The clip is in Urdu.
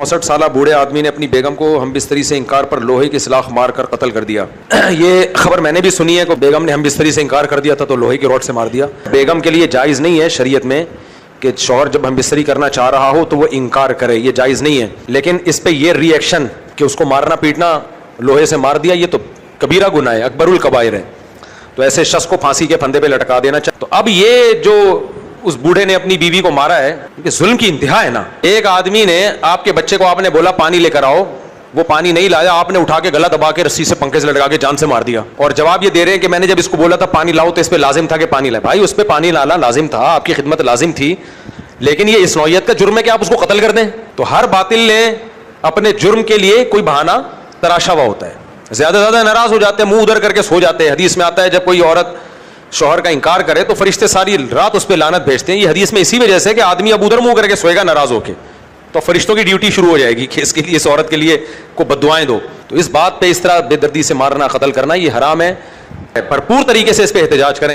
64 سالہ بوڑھے آدمی نے اپنی بیگم کو ہم بستری سے انکار پر لوہے کی سلاخ مار کر قتل کر دیا. یہ خبر میں نے بھی سنی ہے کہ بیگم نے ہم بستری سے انکار کر دیا تھا تو لوہے کی روڈ سے مار دیا. بیگم کے لیے جائز نہیں ہے شریعت میں کہ شوہر جب ہم بستری کرنا چاہ رہا ہو تو وہ انکار کرے, یہ جائز نہیں ہے. لیکن اس پہ یہ ری ایکشن کہ اس کو مارنا پیٹنا, لوہے سے مار دیا, یہ تو کبیرہ گناہ ہے, اکبر الکبائر ہے. تو ایسے شخص کو پھانسی کے پھندے پہ لٹکا دینا چاہیے. تو اب یہ جو اس بوڑھے نے اپنی بیوی کو مارا ہے, کہ ظلم کی انتہا ہے نا. ایک آدمی نے آپ کے بچے کو, آپ نے بولا پانی لے کر آؤ, وہ پانی نہیں لایا, آپ نے اٹھا کے گلا دبا کے رسی سے پنکھے سے لٹکا کے جان سے مار دیا. اور جواب یہ دے رہے ہیں کہ میں نے جب اس کو بولا تھا پانی لاؤ تو اس پہ لازم تھا کہ پانی لائے. بھائی اس پہ پانی لانا لازم تھا, آپ کی خدمت لازم تھی, لیکن یہ اس نوعیت کا جرم ہے کہ آپ اس کو قتل کر دیں. تو ہر باطل نے اپنے جرم کے لیے کوئی بہانہ تراشا ہوا ہوتا ہے. زیادہ زیادہ ناراض ہو جاتے ہیں, منہ ادھر کر کے سو جاتے ہیں. حدیث میں آتا ہے جب کوئی عورت شوہر کا انکار کرے تو فرشتے ساری رات اس پہ لعنت بھیجتے ہیں. یہ حدیث میں اسی وجہ سے کہ آدمی اب ادھر منہ کر کے سوئے گا ناراض ہو کے, تو فرشتوں کی ڈیوٹی شروع ہو جائے گی کہ اس کے لیے, اس عورت کے لیے کو بددعائیں دو. تو اس بات پہ اس طرح بے دردی سے مارنا, قتل کرنا یہ حرام ہے. بھرپور طریقے سے اس پہ احتجاج کریں.